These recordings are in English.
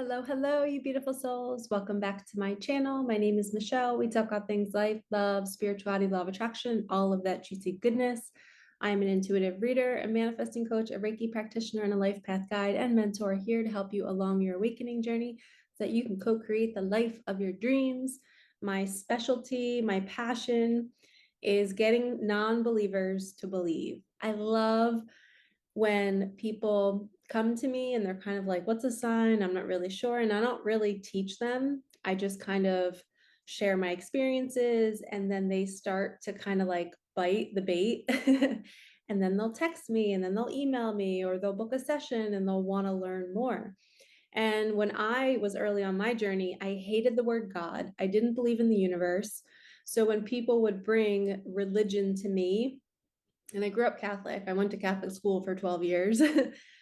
Hello, hello, you beautiful souls. Welcome back to my channel. My name is Michelle. We talk about things life, love, spirituality, law of attraction, all of that juicy goodness. I am an intuitive reader, a manifesting coach, a Reiki practitioner, and a life path guide and mentor here to help you along your awakening journey so that you can co-create the life of your dreams. My specialty, my passion is getting non-believers to believe. I love when people come to me and they're kind of like, what's a sign? I'm not really sure. And I don't really teach them. I just kind of share my experiences and then they start to kind of like bite the bait. And then they'll text me and then they'll email me or they'll book a session and they'll want to learn more. And when I was early on my journey, I hated the word God. I didn't believe in the universe. So when people would bring religion to me, and I grew up Catholic. I went to Catholic school for 12 years.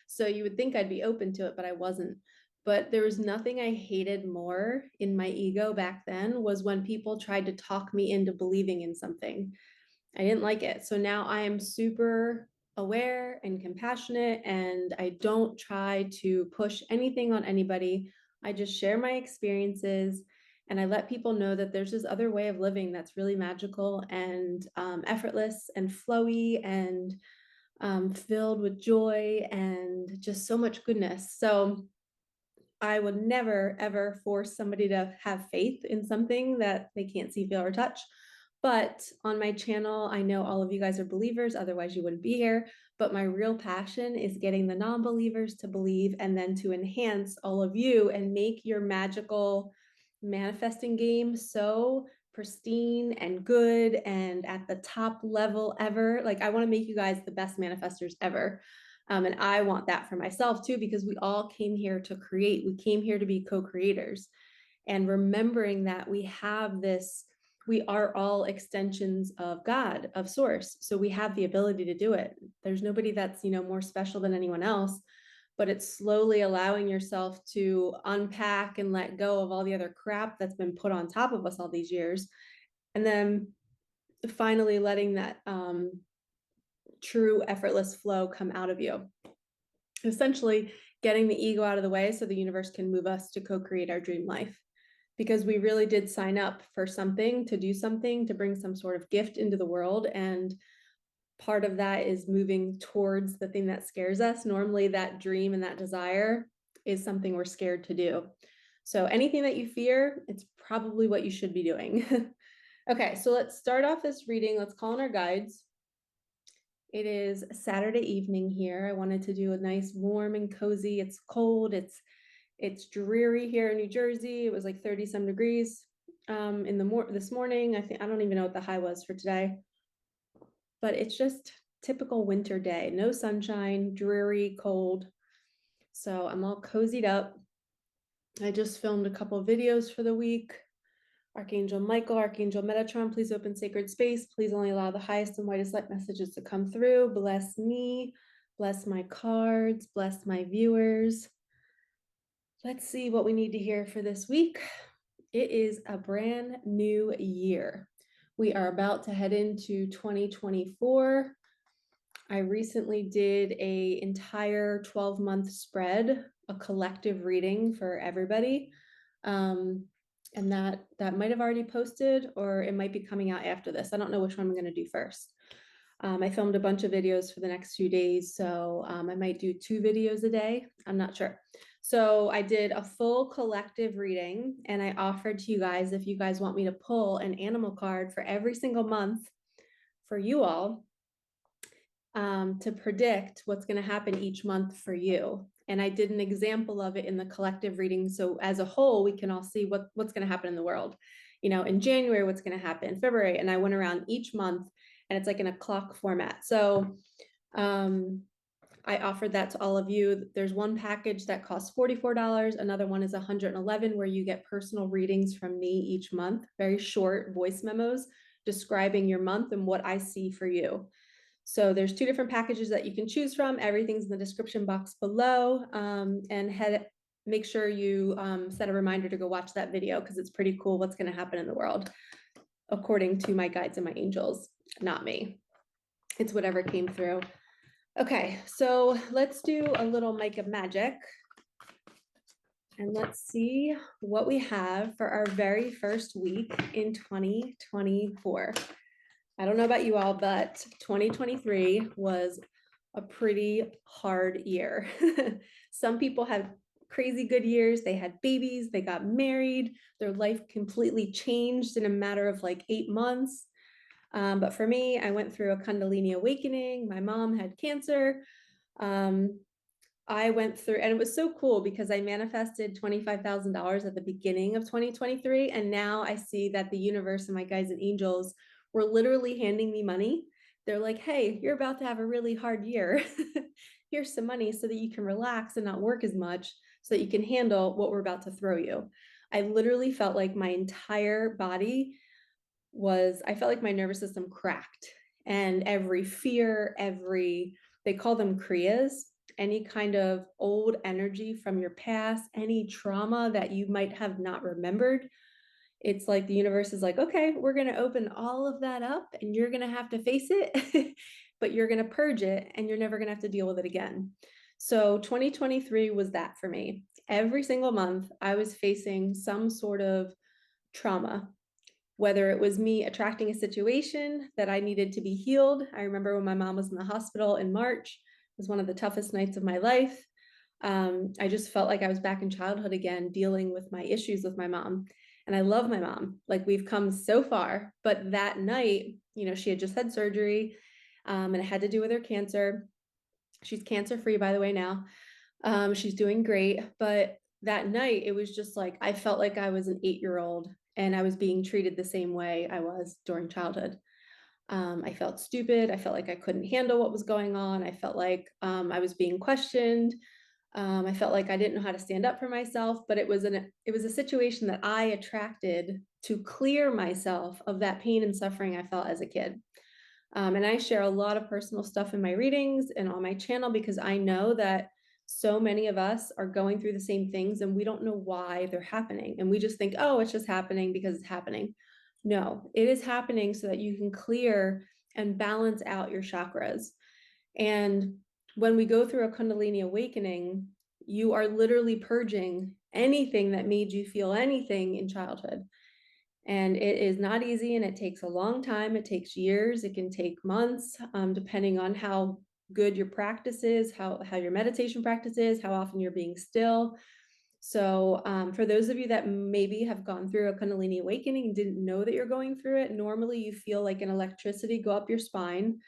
So you would think I'd be open to it, but I wasn't. But there was nothing I hated more in my ego back then was when people tried to talk me into believing in something. I didn't like it. So now I am super aware and compassionate, and I don't try to push anything on anybody. I just share my experiences and I let people know that there's this other way of living that's really magical and effortless and flowy and filled with joy and just so much goodness. So I would never, ever force somebody to have faith in something that they can't see, feel, or touch. But on my channel, I know all of you guys are believers, otherwise you wouldn't be here. But my real passion is getting the non-believers to believe and then to enhance all of you and make your magical manifesting game so pristine and good and at the top level ever. Like, I want to make you guys the best manifestors ever. And I want that for myself too, because we all came here to create. We came here to be co-creators. And remembering that we have this, we are all extensions of God, of source. So we have the ability to do it. There's nobody that's, more special than anyone else, but it's slowly allowing yourself to unpack and let go of all the other crap that's been put on top of us all these years. And then finally letting that true effortless flow come out of you. Essentially getting the ego out of the way so the universe can move us to co-create our dream life. Because we really did sign up for something, to do something, to bring some sort of gift into the world. And part of that is moving towards the thing that scares us. Normally that dream and that desire is something we're scared to do. So anything that you fear, it's probably what you should be doing. Okay, so let's start off this reading. Let's call in our guides. It is Saturday evening here. I wanted to do a nice warm and cozy. It's cold. It's dreary here in New Jersey. It was like 30 some degrees this morning. I don't even know what the high was for today, but it's just typical winter day. No sunshine, dreary, cold. So I'm all cozied up. I just filmed a couple of videos for the week. Archangel Michael, Archangel Metatron, please open sacred space. Please only allow the highest and whitest light messages to come through. Bless me, bless my cards, bless my viewers. Let's see what we need to hear for this week. It is a brand new year. We are about to head into 2024. I recently did an entire 12-month spread, a collective reading for everybody. And that might have already posted, or it might be coming out after this. I don't know which one I'm going to do first. I filmed a bunch of videos for the next few days, so I might do 2 videos a day. I'm not sure. So I did a full collective reading, and I offered to you guys, if you guys want me to pull an animal card for every single month for you all, to predict what's going to happen each month for you. And I did an example of it in the collective reading. So as a whole, we can all see what's going to happen in the world. In January, what's going to happen in February. And I went around each month, and it's like in a clock format. So I offered that to all of you. There's one package that costs $44. Another one is $111, where you get personal readings from me each month, very short voice memos describing your month and what I see for you. So there's 2 different packages that you can choose from. Everything's in the description box below. And make sure you set a reminder to go watch that video, because it's pretty cool what's going to happen in the world, according to my guides and my angels, not me. It's whatever came through. Okay, so let's do a little Micah magic. And let's see what we have for our very first week in 2024. I don't know about you all, but 2023 was a pretty hard year. Some people had crazy good years. They had babies, they got married, their life completely changed in a matter of like 8 months. But for me, I went through a Kundalini awakening. My mom had cancer. Um, I went through, and it was so cool because I manifested $25,000 at the beginning of 2023. And now I see that the universe and my guides and angels were literally handing me money. They're like, hey, you're about to have a really hard year. Here's some money so that you can relax and not work as much so that you can handle what we're about to throw you. I literally felt like my entire body I felt like my nervous system cracked, and every fear, they call them kriyas, any kind of old energy from your past, any trauma that you might have not remembered. It's like the universe is like, okay, we're going to open all of that up and you're going to have to face it, but you're going to purge it and you're never going to have to deal with it again. So 2023 was that for me. Every single month, I was facing some sort of trauma, whether it was me attracting a situation that I needed to be healed. I remember when my mom was in the hospital in March, it was one of the toughest nights of my life. I just felt like I was back in childhood again, dealing with my issues with my mom. And I love my mom. Like, we've come so far. But that night, she had just had surgery, and it had to do with her cancer. She's cancer free, by the way, now. She's doing great. But that night, it was just like, I felt like I was an 8-year-old and I was being treated the same way I was during childhood. I felt stupid. I felt like I couldn't handle what was going on. I felt like I was being questioned. I felt like I didn't know how to stand up for myself, but it was a situation that I attracted to clear myself of that pain and suffering I felt as a kid. And I share a lot of personal stuff in my readings and on my channel because I know that so many of us are going through the same things and we don't know why they're happening. And we just think, oh, it's just happening because it's happening. No, it is happening so that you can clear and balance out your chakras. And when we go through a Kundalini awakening, you are literally purging anything that made you feel anything in childhood. And it is not easy and it takes a long time. It takes years. It can take months, depending on how good your practice is, how your meditation practice is, how often you're being still. So for those of you that maybe have gone through a Kundalini awakening and didn't know that you're going through it, normally you feel like an electricity go up your spine.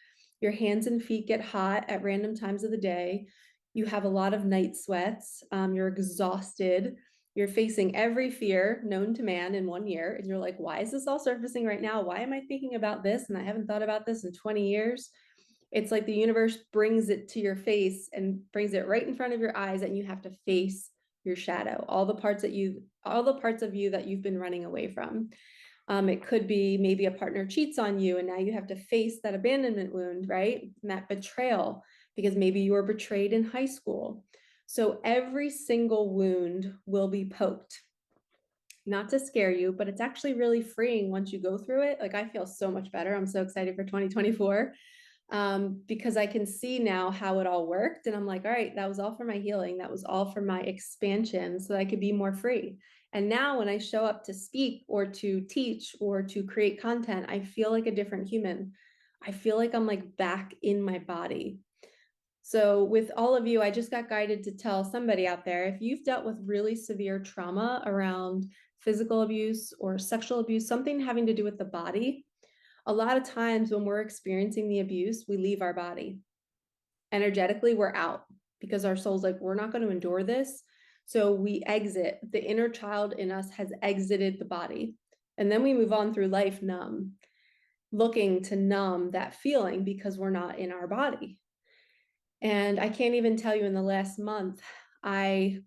Your hands and feet get hot at random times of the day. You have a lot of night sweats. You're exhausted. You're facing every fear known to man in 1 year. And you're like, why is this all surfacing right now? Why am I thinking about this? And I haven't thought about this in 20 years. It's like the universe brings it to your face and brings it right in front of your eyes, and you have to face your shadow, all the parts of you that you've been running away from. It could be maybe a partner cheats on you and now you have to face that abandonment wound, right? And that betrayal, because maybe you were betrayed in high school. So every single wound will be poked. Not to scare you, but it's actually really freeing once you go through it. Like, I feel so much better. I'm so excited for 2024, because I can see now how it all worked. And I'm like, all right, that was all for my healing. That was all for my expansion so that I could be more free. And now when I show up to speak or to teach or to create content, I feel like a different human. I feel like I'm like back in my body. So with all of you, I just got guided to tell somebody out there, if you've dealt with really severe trauma around physical abuse or sexual abuse, something having to do with the body, a lot of times when we're experiencing the abuse, we leave our body. Energetically, we're out because our soul's like, we're not going to endure this. So we exit. The inner child in us has exited the body. And then we move on through life numb, looking to numb that feeling because we're not in our body. And I can't even tell you, in the last month, I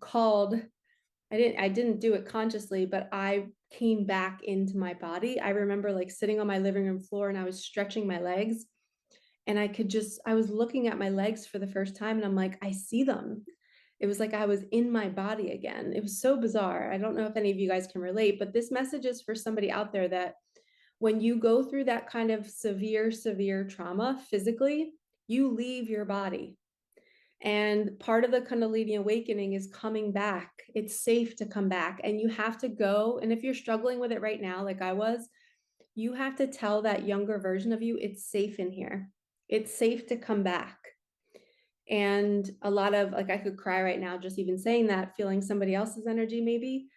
didn't do it consciously, but I came back into my body. I remember like sitting on my living room floor and I was stretching my legs, and I was looking at my legs for the first time and I'm like, I see them. It was like I was in my body again. It was so bizarre. I don't know if any of you guys can relate, but this message is for somebody out there that when you go through that kind of severe trauma physically, you leave your body. And part of the Kundalini awakening is coming back. It's safe to come back, and you have to go. And if you're struggling with it right now, like I was, you have to tell that younger version of you, it's safe in here. It's safe to come back. And a lot of, like, I could cry right now just even saying that, feeling somebody else's energy maybe.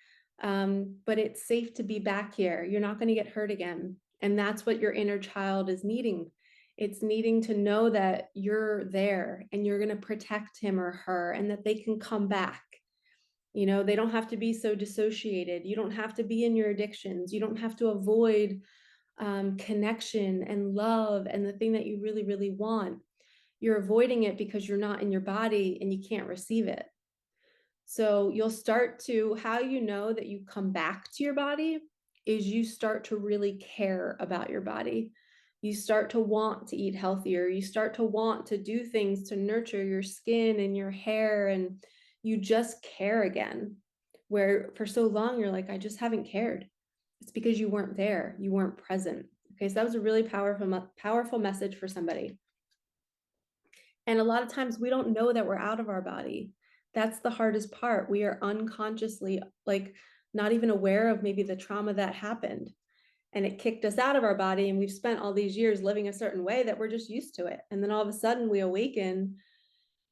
But it's safe to be back here. You're not going to get hurt again. And that's what your inner child is needing. It's needing to know that you're there and you're going to protect him or her, and that they can come back. You know, they don't have to be so dissociated. You don't have to be in your addictions. You don't have to avoid connection and love and the thing that you really, really want. You're avoiding it because you're not in your body and you can't receive it. So you'll start to, how you know that you come back to your body is you start to really care about your body. You start to want to eat healthier. You start to want to do things to nurture your skin and your hair, and you just care again. Where for so long you're like, I just haven't cared. It's because you weren't there. You weren't present. Okay, so that was a really powerful message for somebody. And a lot of times we don't know that we're out of our body. That's the hardest part. We are unconsciously, like, not even aware of maybe the trauma that happened, and it kicked us out of our body. And we've spent all these years living a certain way that we're just used to it. And then all of a sudden we awaken,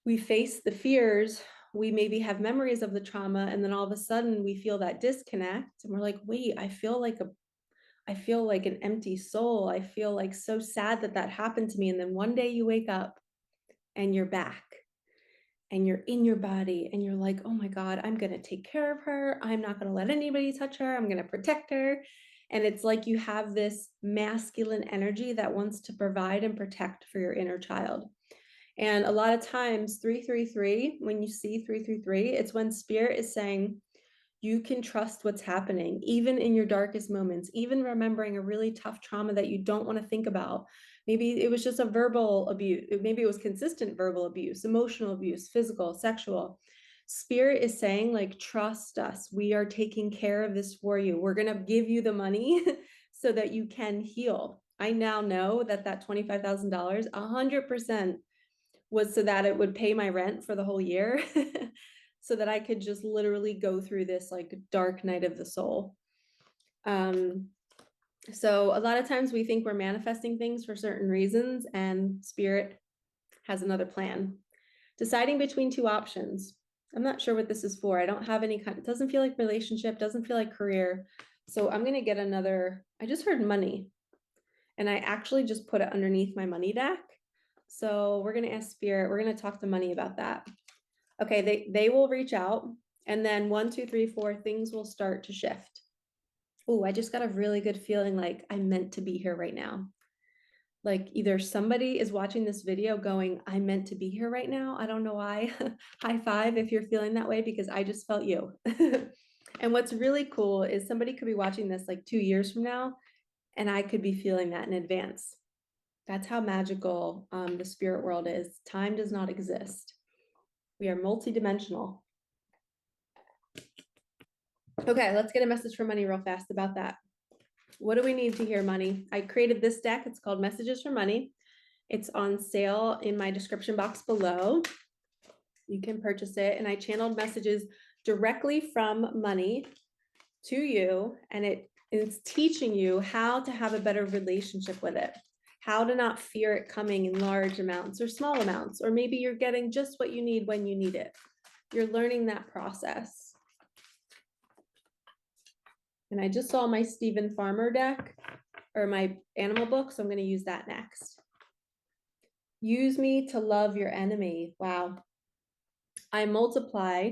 we face the fears, we maybe have memories of the trauma. And then all of a sudden we feel that disconnect. And we're like, wait, I feel like an empty soul. I feel like so sad that that happened to me. And then one day you wake up and you're back and you're in your body and you're like, oh my God, I'm going to take care of her. I'm not going to let anybody touch her. I'm going to protect her. And it's like you have this masculine energy that wants to provide and protect for your inner child. And a lot of times 333, when you see 333, it's when spirit is saying, you can trust what's happening, even in your darkest moments, even remembering a really tough trauma that you don't want to think about. Maybe it was just a verbal abuse. Maybe it was consistent verbal abuse, emotional abuse, physical, sexual. Spirit is saying, like, trust us. We are taking care of this for you. We're going to give you the money so that you can heal. I now know that that $25,000, 100% was so that it would pay my rent for the whole year. So that I could just literally go through this like dark night of the soul. So a lot of times we think we're manifesting things for certain reasons, and spirit has another plan. Deciding between two options. I'm not sure what this is for. I don't have any kind, it doesn't feel like relationship, doesn't feel like career. So I'm going to get another, I just heard money, and I actually just put it underneath my money deck. So we're going to ask spirit, we're going to talk to money about that. Okay, they will reach out, and then 1, 2, 3, 4, things will start to shift. Oh, I just got a really good feeling like I'm meant to be here right now. Like either somebody is watching this video going, I'm meant to be here right now. I don't know why. High five if you're feeling that way, because I just felt you. And what's really cool is somebody could be watching this like 2 years from now, and I could be feeling that in advance. That's how magical the spirit world is. Time does not exist. We are multidimensional. Okay, let's get a message for money real fast about that. What do we need to hear money? I created this deck. It's called Messages for Money. It's on sale in my description box below. You can purchase it. And I channeled messages directly from money to you. And it's teaching you how to have a better relationship with it, how to not fear it coming in large amounts or small amounts, or maybe you're getting just what you need when you need it. You're learning that process. And I just saw my Stephen Farmer deck, or my animal book, so I'm going to use that next. Use me to love your enemy. Wow. I multiply,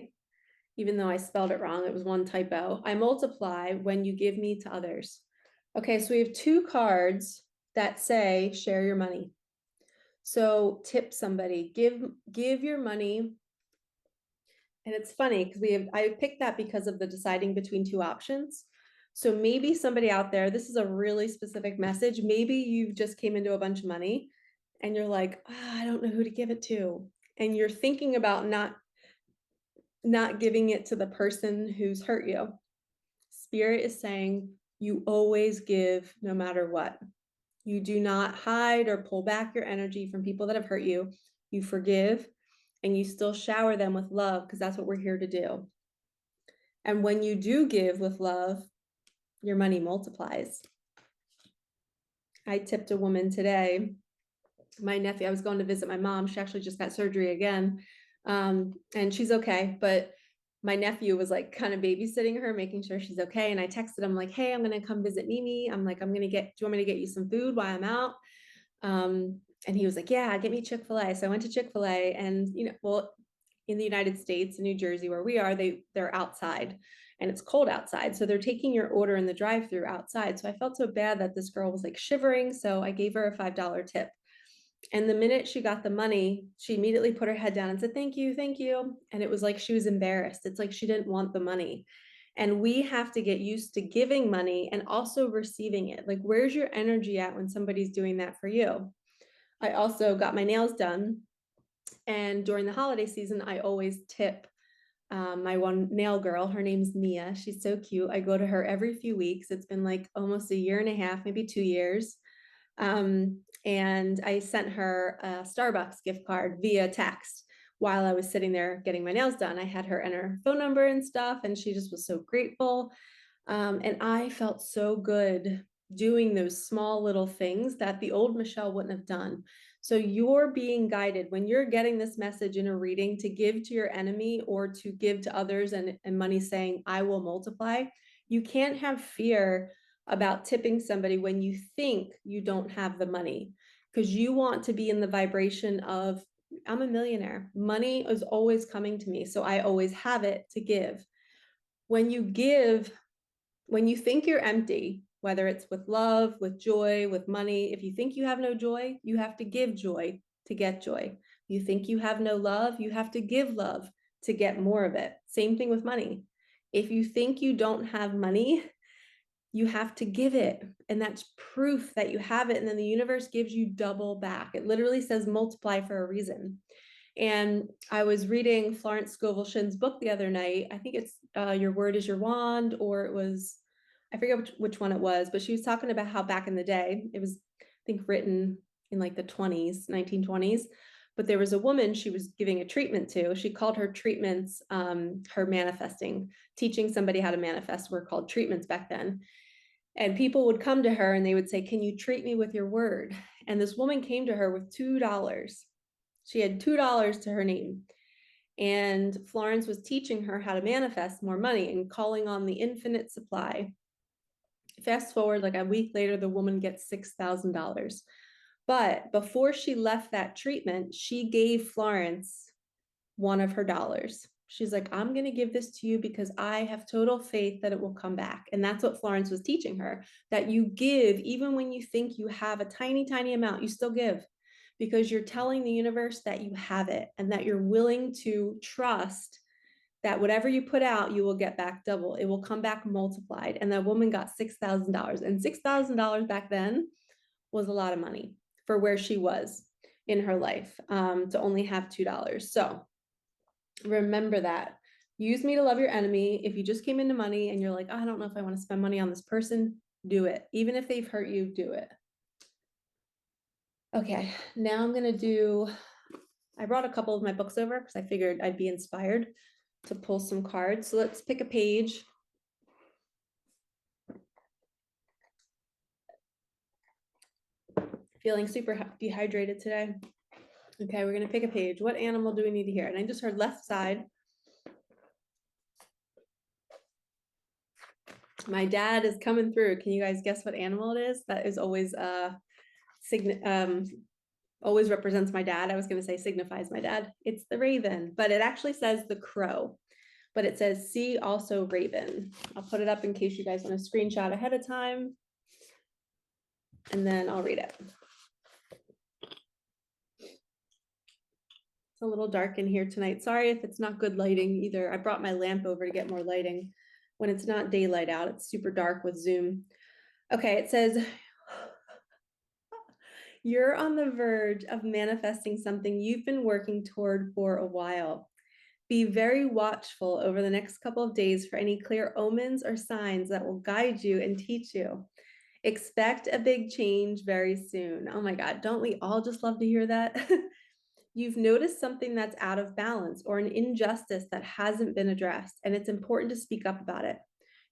even though I spelled it wrong, it was one typo. I multiply when you give me to others. Okay, so we have 2 cards that say share your money. So tip somebody, give your money. And it's funny because I picked that because of the deciding between 2 options. So maybe somebody out there, this is a really specific message. Maybe you just came into a bunch of money and you're like, I don't know who to give it to. And you're thinking about not giving it to the person who's hurt you. Spirit is saying you always give no matter what. You do not hide or pull back your energy from people that have hurt you. You forgive and you still shower them with love, because that's what we're here to do. And when you do give with love, your money multiplies. I tipped a woman today. My nephew, I was going to visit my mom. She actually just got surgery again. And she's okay. But my nephew was like kind of babysitting her, making sure she's okay. And I texted him like, hey, I'm going to come visit Mimi. I'm like, do you want me to get you some food while I'm out? And he was like, yeah, get me Chick-fil-A. So I went to Chick-fil-A, and, well, in the United States, in New Jersey, where we are, they're outside and it's cold outside. So they're taking your order in the drive-through outside. So I felt so bad that this girl was like shivering. So I gave her a $5 tip. And the minute she got the money, she immediately put her head down and said, thank you, thank you. And it was like she was embarrassed. It's like she didn't want the money. And we have to get used to giving money and also receiving it. Like, where's your energy at when somebody's doing that for you? I also got my nails done. And during the holiday season, I always tip my one nail girl. Her name's Mia. She's so cute. I go to her every few weeks. It's been like almost a year and a half, maybe 2 years. And I sent her a Starbucks gift card via text while I was sitting there getting my nails done. I had her enter phone number and stuff, and she just was so grateful. And I felt so good doing those small little things that the old Michelle wouldn't have done. So you're being guided when you're getting this message in a reading to give to your enemy or to give to others, and money saying, I will multiply. You can't have fear about tipping somebody when you think you don't have the money, because you want to be in the vibration of, I'm a millionaire. Money is always coming to me, so I always have it to give. When you give, when you think you're empty, whether it's with love, with joy, with money, if you think you have no joy, you have to give joy to get joy. You think you have no love, you have to give love to get more of it. Same thing with money. If you think you don't have money, you have to give it. And that's proof that you have it. And then the universe gives you double back. It literally says multiply for a reason. And I was reading Florence Scovel Shinn's book the other night. I think it's Your Word is Your Wand, or it was, I forget which one it was, but she was talking about how back in the day, it was, I think, written in like the 1920s. But there was a woman she was giving a treatment to. She called her treatments her manifesting. Teaching somebody how to manifest were called treatments back then. And people would come to her and they would say, can you treat me with your word? And this woman came to her with $2. She had $2 to her name. And Florence was teaching her how to manifest more money and calling on the infinite supply. Fast forward, like a week later, the woman gets $6,000. But before she left that treatment, she gave Florence one of her dollars. She's like, I'm going to give this to you because I have total faith that it will come back. And that's what Florence was teaching her, that you give, even when you think you have a tiny, tiny amount, you still give, because you're telling the universe that you have it and that you're willing to trust that whatever you put out, you will get back double. It will come back multiplied. And that woman got $6,000. And $6,000 back then was a lot of money for where she was in her life, to only have $2. So remember that. Use me to love your enemy. If you just came into money and you're like, oh, I don't know if I want to spend money on this person, do it. Even if they've hurt you, do it. Okay, now I'm going to do, I brought a couple of my books over because I figured I'd be inspired to pull some cards. So let's pick a page. Feeling super dehydrated today. Okay, we're going to pick a page. What animal do we need to hear? And I just heard left side. My dad is coming through. Can you guys guess what animal it is? That is always always represents my dad. I was going to say signifies my dad. It's the raven, but it actually says the crow. But it says see also raven. I'll put it up in case you guys want to screenshot ahead of time. And then I'll read it. It's a little dark in here tonight. Sorry if it's not good lighting either. I brought my lamp over to get more lighting. When it's not daylight out, it's super dark with Zoom. Okay, it says, you're on the verge of manifesting something you've been working toward for a while. Be very watchful over the next couple of days for any clear omens or signs that will guide you and teach you. Expect a big change very soon. Oh my God, don't we all just love to hear that? You've noticed something that's out of balance or an injustice that hasn't been addressed, and it's important to speak up about it.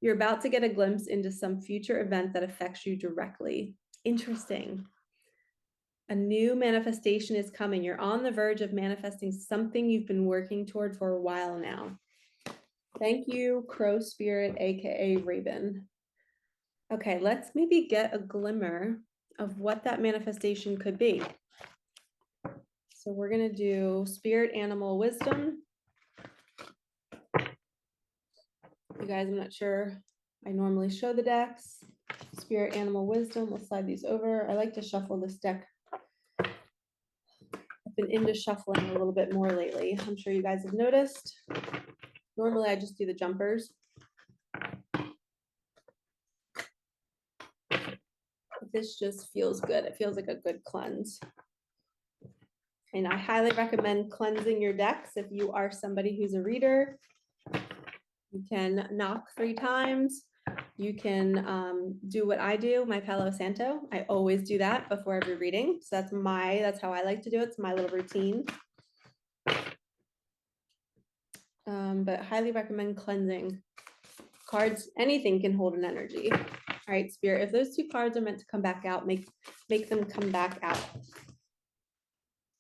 You're about to get a glimpse into some future event that affects you directly. Interesting. A new manifestation is coming. You're on the verge of manifesting something you've been working toward for a while now. Thank you, Crow Spirit, aka Raven. Okay, let's maybe get a glimmer of what that manifestation could be. So we're going to do Spirit Animal Wisdom. You guys, I'm not sure. I normally show the decks. Spirit Animal Wisdom. We'll slide these over. I like to shuffle this deck. I've been into shuffling a little bit more lately. I'm sure you guys have noticed. Normally I just do the jumpers. But this just feels good. It feels like a good cleanse. And I highly recommend cleansing your decks if you are somebody who's a reader. You can knock 3 times. You can do what I do, my Palo Santo. I always do that before every reading. So that's how I like to do it. It's my little routine. But highly recommend cleansing. Cards, anything can hold an energy. All right, Spirit, if those 2 cards are meant to come back out, make them come back out.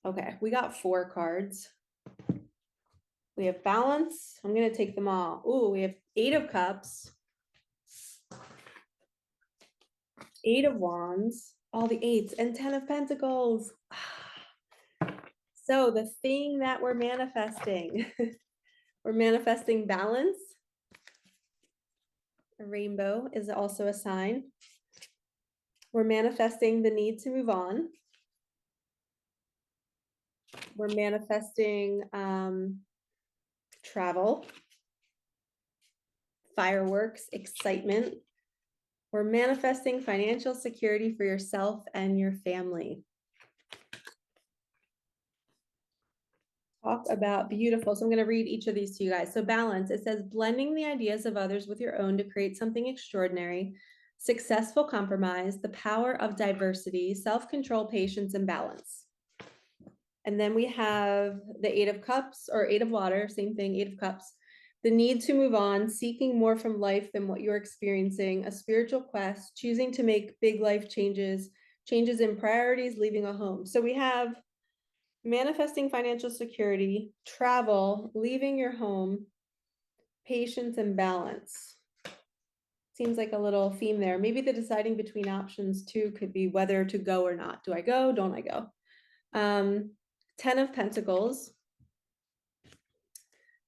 Okay, we got 4 cards. We have balance. I'm going to take them all. Oh, we have 8 of cups, 8 of wands, all the 8s, and 10 of pentacles. So the thing that we're manifesting, we're manifesting balance. A rainbow is also a sign. We're manifesting the need to move on. We're manifesting travel, fireworks, excitement. We're manifesting financial security for yourself and your family. Talk about beautiful. So I'm going to read each of these to you guys. So balance, it says blending the ideas of others with your own to create something extraordinary, successful compromise, the power of diversity, self-control, patience, and balance. And then we have the 8 of cups or 8 of water, same thing, 8 of cups. The need to move on, seeking more from life than what you're experiencing, a spiritual quest, choosing to make big life changes, changes in priorities, leaving a home. So we have manifesting financial security, travel, leaving your home, patience, and balance. Seems like a little theme there. Maybe the deciding between options too could be whether to go or not. Do I go? Don't I go? 10 of Pentacles.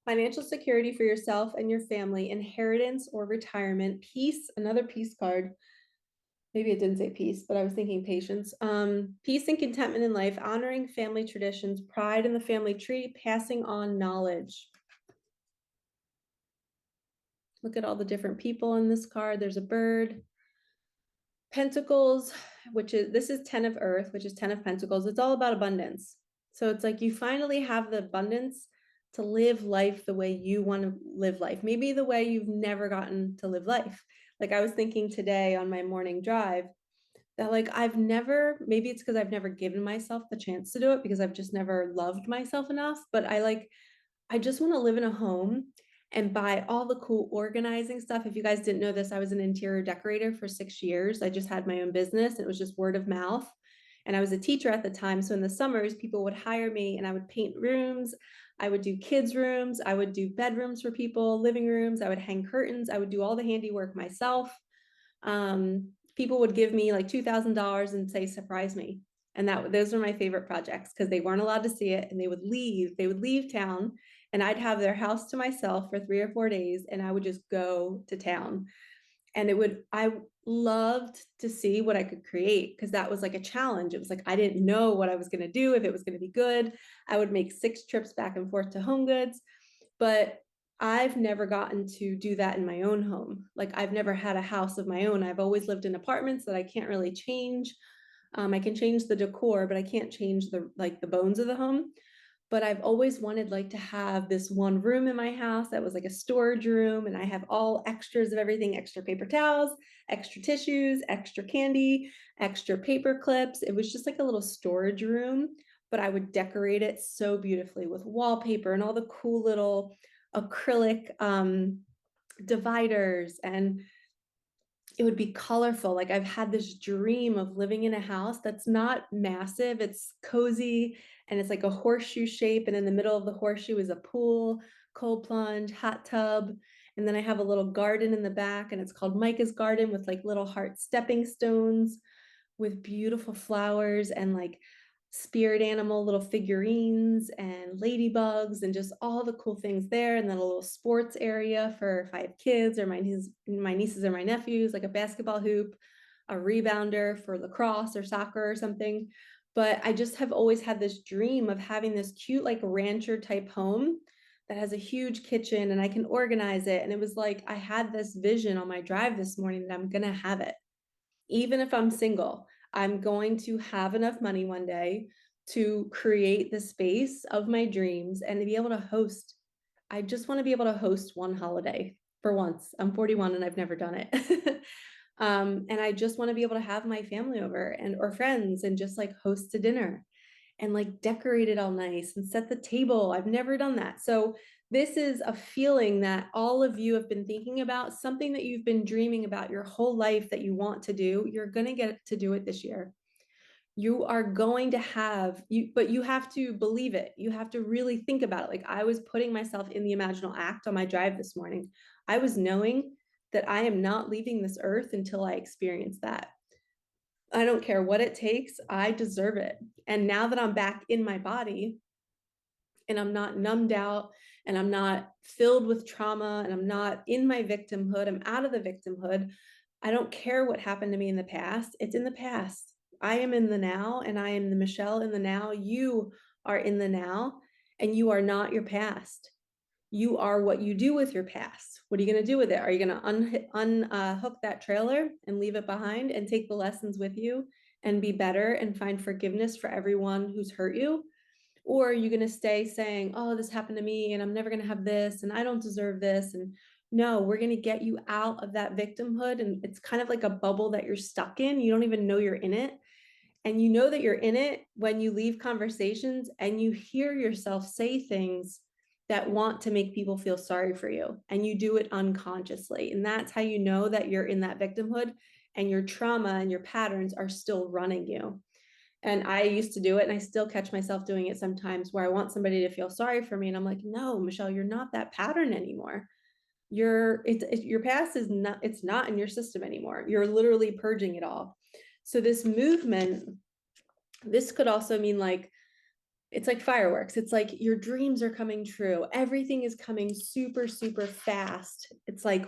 Financial security for yourself and your family, inheritance or retirement, peace, another peace card. Maybe it didn't say peace, but I was thinking patience. Peace and contentment in life, honoring family traditions, pride in the family tree, passing on knowledge. Look at all the different people in this card. There's a bird. Pentacles, this is 10 of Earth, which is 10 of Pentacles. It's all about abundance. So it's like you finally have the abundance to live life the way you want to live life. Maybe the way you've never gotten to live life. Like I was thinking today on my morning drive that like maybe it's because I've never given myself the chance to do it because I've just never loved myself enough. But I just want to live in a home and buy all the cool organizing stuff. If you guys didn't know this, I was an interior decorator for 6 years. I just had my own business and it was just word of mouth. And I was a teacher at the time. So in the summers, people would hire me and I would paint rooms. I would do kids' rooms. I would do bedrooms for people, living rooms. I would hang curtains. I would do all the handiwork myself. People would give me like $2,000 and say, surprise me. And those were my favorite projects because they weren't allowed to see it and they would leave town and I'd have their house to myself for 3 or 4 days and I would just go to town. And I loved to see what I could create because that was like a challenge. It was like, I didn't know what I was going to do, if it was going to be good. I would make 6 trips back and forth to Home Goods, but I've never gotten to do that in my own home. Like I've never had a house of my own. I've always lived in apartments that I can't really change. I can change the decor, but I can't change the bones of the home. But I've always wanted like to have this one room in my house that was like a storage room. And I have all extras of everything, extra paper towels, extra tissues, extra candy, extra paper clips. It was just like a little storage room, but I would decorate it so beautifully with wallpaper and all the cool little acrylic dividers, and it would be colorful. Like I've had this dream of living in a house that's not massive, it's cozy, and it's like a horseshoe shape. And in the middle of the horseshoe is a pool, cold plunge, hot tub. And then I have a little garden in the back, and it's called Micah's garden with like little heart stepping stones with beautiful flowers and like spirit animal little figurines and ladybugs and just all the cool things there. And then a little sports area for if I have kids or my nieces or my nephews, like a basketball hoop, a rebounder for lacrosse or soccer or something. But I just have always had this dream of having this cute like rancher type home that has a huge kitchen and I can organize it. And it was like I had this vision on my drive this morning that I'm gonna have it. Even if I'm single, I'm going to have enough money one day to create the space of my dreams and to be able to host. I just want to be able to host one holiday for once. I'm 41 and I've never done it. And I just want to be able to have my family over and or friends and just like host a dinner and like decorate it all nice and set the table. I've never done that. So this is a feeling that all of you have been thinking about, something that you've been dreaming about your whole life that you want to do. You're going to get to do it this year. You are going to have you, but you have to believe it. You have to really think about it. Like I was putting myself in the imaginal act on my drive this morning. I was knowing that I am not leaving this earth until I experience that. I don't care what it takes. I deserve it. And now that I'm back in my body and I'm not numbed out and I'm not filled with trauma and I'm not in my victimhood, I'm out of the victimhood. I don't care what happened to me in the past. It's in the past. I am in the now and I am the Michelle in the now. You are in the now and you are not your past. You are what you do with your past. What are you going to do with it? Are you going to unhook that trailer and leave it behind and take the lessons with you and be better and find forgiveness for everyone who's hurt you? Or are you going to stay saying, oh, this happened to me and I'm never going to have this and I don't deserve this? And no, we're going to get you out of that victimhood. And it's kind of like a bubble that you're stuck in. You don't even know you're in it. And you know that you're in it when you leave conversations and you hear yourself say things that want to make people feel sorry for you. And you do it unconsciously. And that's how you know that you're in that victimhood and your trauma and your patterns are still running you. And I used to do it and I still catch myself doing it sometimes where I want somebody to feel sorry for me. And I'm like, no, Michelle, you're not that pattern anymore. Your past is not, it's not in your system anymore. You're literally purging it all. So this movement, this could also mean like, it's like fireworks. It's like your dreams are coming true. Everything is coming super, super fast. It's like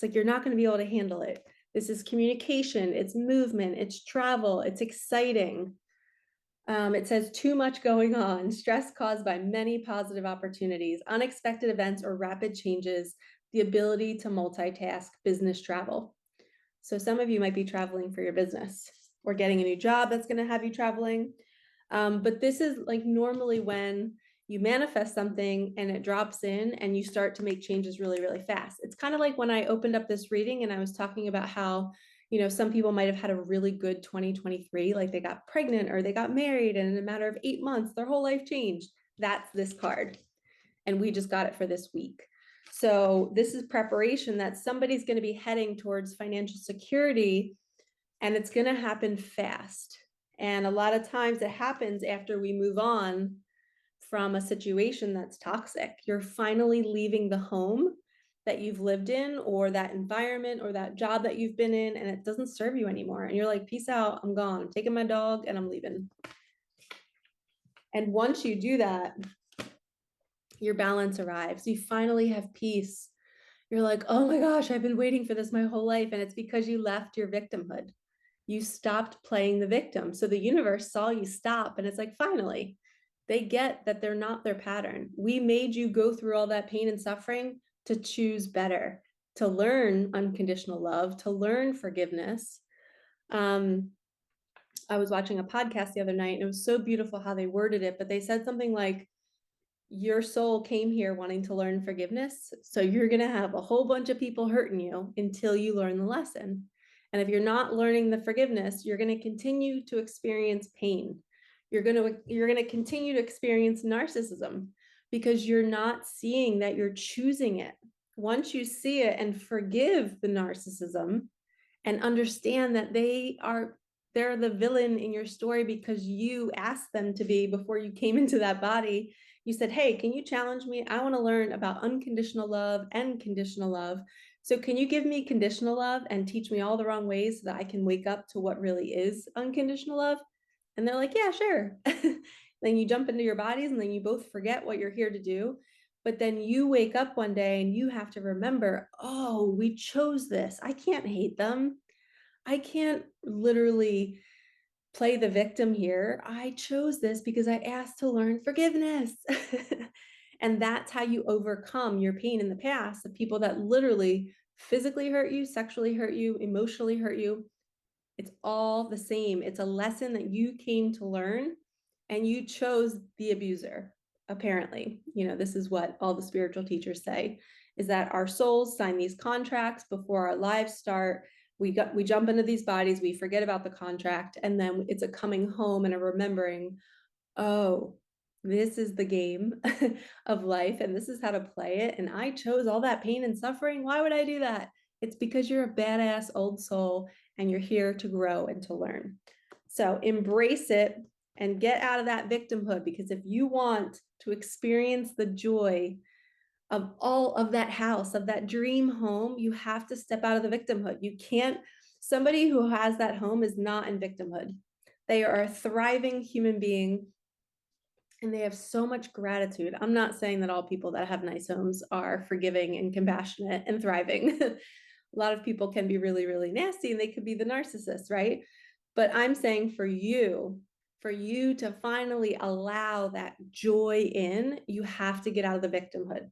you're not going to be able to handle it. This is communication, it's movement, it's travel, it's exciting. It says too much going on, stress caused by many positive opportunities, unexpected events or rapid changes, the ability to multitask, business travel. So some of you might be traveling for your business or getting a new job that's going to have you traveling. But this is like normally when you manifest something and it drops in and you start to make changes really, really fast. It's kind of like when I opened up this reading and I was talking about how, some people might have had a really good 2023, like they got pregnant or they got married, and in a matter of 8 months, their whole life changed. That's this card. And we just got it for this week. So this is preparation that somebody's going to be heading towards financial security, and it's going to happen fast. And a lot of times it happens after we move on from a situation that's toxic. You're finally leaving the home that you've lived in or that environment or that job that you've been in, and it doesn't serve you anymore. And you're like, peace out, I'm gone. I'm taking my dog and I'm leaving. And once you do that, your balance arrives. You finally have peace. You're like, oh my gosh, I've been waiting for this my whole life. And it's because you left your victimhood. You stopped playing the victim. So the universe saw you stop, and it's like, finally, they get that they're not their pattern. We made you go through all that pain and suffering to choose better, to learn unconditional love, to learn forgiveness. I was watching a podcast the other night, and it was so beautiful how they worded it, but they said something like, your soul came here wanting to learn forgiveness. So you're going to have a whole bunch of people hurting you until you learn the lesson. And if you're not learning the forgiveness, you're going to continue to experience pain. You're going to continue to experience narcissism because you're not seeing that you're choosing it. Once you see it and forgive the narcissism and understand that they're the villain in your story because you asked them to be before you came into that body. You said, hey, can you challenge me? I want to learn about unconditional love and conditional love. So can you give me conditional love and teach me all the wrong ways so that I can wake up to what really is unconditional love? And they're like, yeah, sure. Then you jump into your bodies and then you both forget what you're here to do. But then you wake up one day and you have to remember, oh, we chose this. I can't hate them. I can't literally play the victim here. I chose this because I asked to learn forgiveness. And that's how you overcome your pain in the past, the people that literally physically hurt you, sexually hurt you, emotionally hurt you. It's all the same. It's a lesson that you came to learn and you chose the abuser. Apparently, this is what all the spiritual teachers say, is that our souls sign these contracts before our lives start. We jump into these bodies, we forget about the contract, and then it's a coming home and a remembering, oh, this is the game of life and this is how to play it. And I chose all that pain and suffering. Why would I do that? It's because you're a badass old soul and you're here to grow and to learn. So embrace it and get out of that victimhood, because if you want to experience the joy of all of that house, of that dream home, you have to step out of the victimhood. You can't, somebody who has that home is not in victimhood. They are a thriving human being and they have so much gratitude. I'm not saying that all people that have nice homes are forgiving and compassionate and thriving. A lot of people can be really, really nasty and they could be the narcissist, right? But I'm saying for you to finally allow that joy in, you have to get out of the victimhood.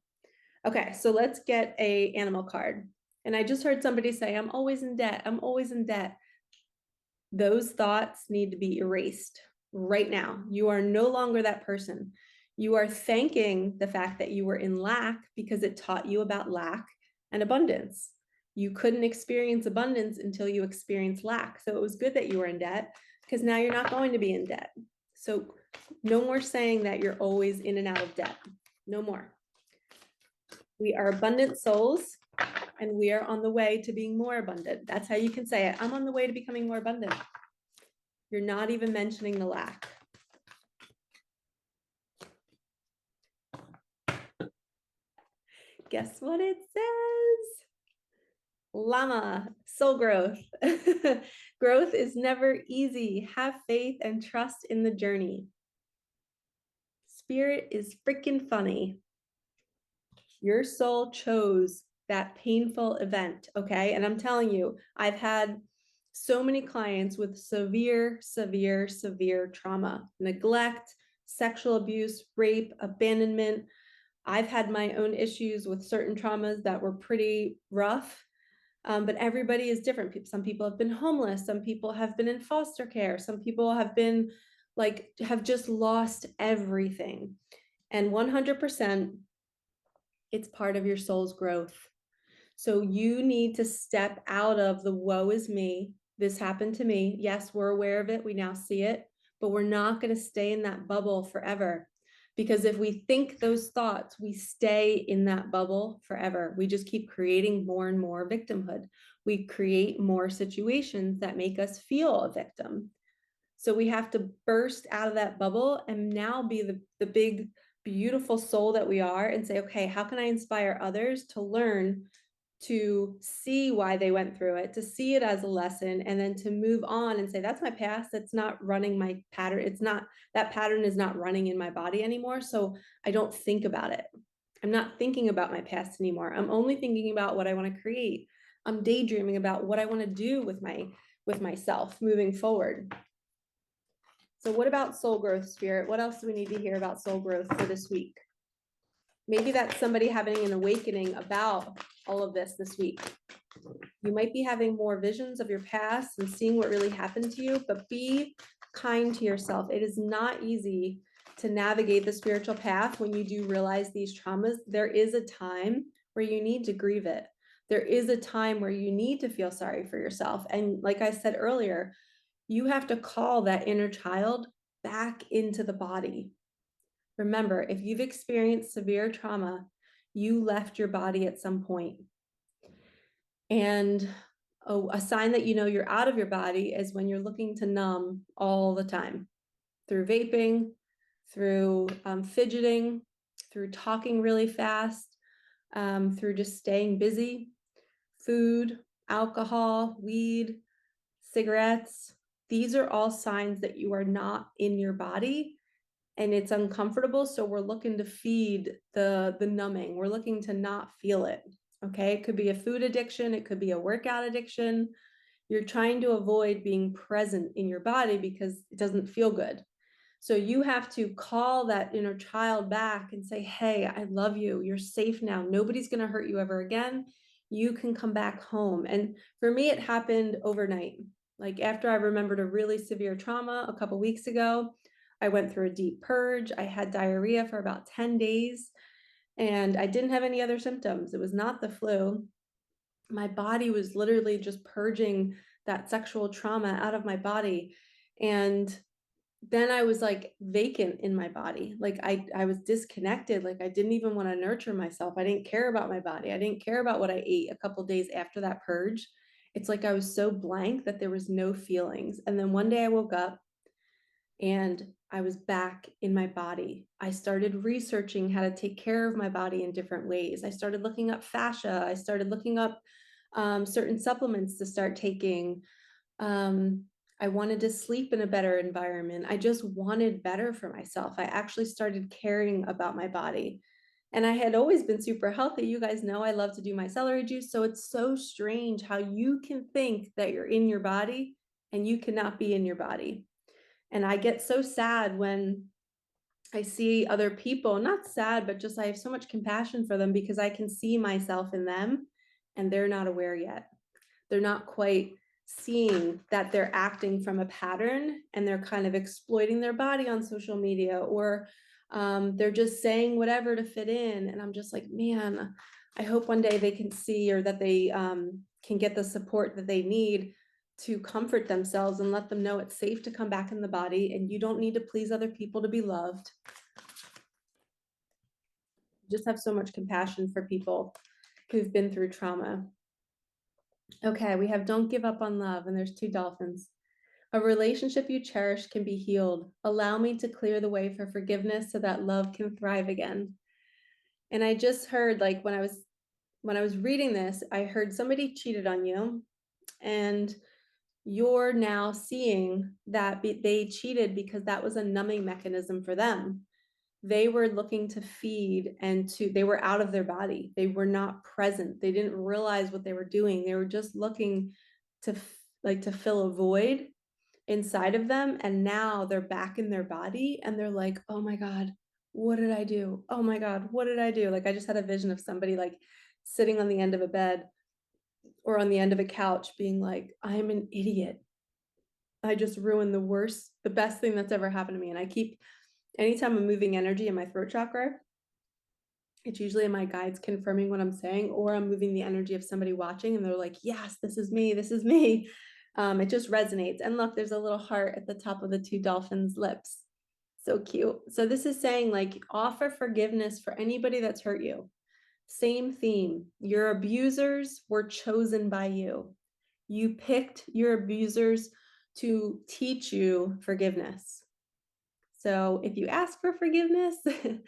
Okay, so let's get a animal card. And I just heard somebody say, I'm always in debt. I'm always in debt. Those thoughts need to be erased right now. You are no longer that person. You are thanking the fact that you were in lack because it taught you about lack and abundance. You couldn't experience abundance until you experienced lack. So it was good that you were in debt because now you're not going to be in debt. So no more saying that you're always in and out of debt. No more. We are abundant souls and we are on the way to being more abundant. That's how you can say it. I'm on the way to becoming more abundant. You're not even mentioning the lack. Guess what it says? Llama, soul growth. Growth is never easy. Have faith and trust in the journey. Spirit is freaking funny. Your soul chose that painful event, okay? And I'm telling you, I've had so many clients with severe, severe, severe trauma, neglect, sexual abuse, rape, abandonment. I've had my own issues with certain traumas that were pretty rough, but everybody is different. Some people have been homeless. Some people have been in foster care. Some people have been have just lost everything. And 100%, it's part of your soul's growth. So you need to step out of the woe is me. This happened to me. Yes, we're aware of it. We now see it, but we're not going to stay in that bubble forever. Because if we think those thoughts, we stay in that bubble forever. We just keep creating more and more victimhood. We create more situations that make us feel a victim. So we have to burst out of that bubble and now be the big, beautiful soul that we are and say, okay, how can I inspire others to learn to see why they went through it, to see it as a lesson, and then to move on and say, that's my past. That's not running my pattern. It's not, that pattern is not running in my body anymore. So I don't think about it. I'm not thinking about my past anymore. I'm only thinking about what I want to create. I'm daydreaming about what I want to do with myself moving forward. So what about soul growth, Spirit? What else do we need to hear about soul growth for this week? Maybe that's somebody having an awakening about all of this week. You might be having more visions of your past and seeing what really happened to you, but be kind to yourself. It is not easy to navigate the spiritual path when you do realize these traumas. There is a time where you need to grieve it. There is a time where you need to feel sorry for yourself. And like I said earlier, you have to call that inner child back into the body. Remember, if you've experienced severe trauma, you left your body at some point. And a sign that you know you're out of your body is when you're looking to numb all the time through vaping, through fidgeting, through talking really fast, through just staying busy, food, alcohol, weed, cigarettes. These are all signs that you are not in your body and it's uncomfortable. So we're looking to feed the numbing. We're looking to not feel it. Okay. It could be a food addiction. It could be a workout addiction. You're trying to avoid being present in your body because it doesn't feel good. So you have to call that inner child back and say, hey, I love you. You're safe now. Nobody's going to hurt you ever again. You can come back home. And for me, it happened overnight. Like after I remembered a really severe trauma a couple weeks ago, I went through a deep purge. I had diarrhea for about 10 days and I didn't have any other symptoms. It was not the flu. My body was literally just purging that sexual trauma out of my body. And then I was like vacant in my body. Like I was disconnected. Like I didn't even want to nurture myself. I didn't care about my body. I didn't care about what I ate a couple days after that purge. It's like I was so blank that there was no feelings. And then one day I woke up and I was back in my body. I started researching how to take care of my body in different ways. I started looking up fascia. I started looking up certain supplements to start taking. I wanted to sleep in a better environment. I just wanted better for myself. I actually started caring about my body. And I had always been super healthy. You guys know I love to do my celery juice. So it's so strange how you can think that you're in your body and you cannot be in your body. And I get so sad when I see other people, not sad, but just I have so much compassion for them because I can see myself in them and they're not aware yet. They're not quite seeing that they're acting from a pattern and they're kind of exploiting their body on social media, or they're just saying whatever to fit in. And I'm just like, man, I hope one day they can see, or that they can get the support that they need to comfort themselves and let them know it's safe to come back in the body and you don't need to please other people to be loved. Just have so much compassion for people who've been through trauma. Okay, we have don't give up on love, and there's 2 dolphins. A relationship you cherish can be healed. Allow me to clear the way for forgiveness so that love can thrive again. And I just heard, like, when I was reading this, I heard somebody cheated on you and you're now seeing that they cheated because that was a numbing mechanism for them. They were looking to feed and they were out of their body. They were not present. They didn't realize what they were doing. They were just looking to fill a void inside of them. And now they're back in their body and they're like, oh my God, what did I do? Oh my God, what did I do? Like I just had a vision of somebody like sitting on the end of a bed or on the end of a couch being like, I'm an idiot. I just ruined the best thing that's ever happened to me. And anytime I'm moving energy in my throat chakra, it's usually my guides confirming what I'm saying, or I'm moving the energy of somebody watching and they're like, yes, this is me. This is me. It just resonates. And look, there's a little heart at the top of the 2 dolphins' lips. So cute. So this is saying like offer forgiveness for anybody that's hurt you. Same theme. Your abusers were chosen by you. You picked your abusers to teach you forgiveness. So if you ask for forgiveness, if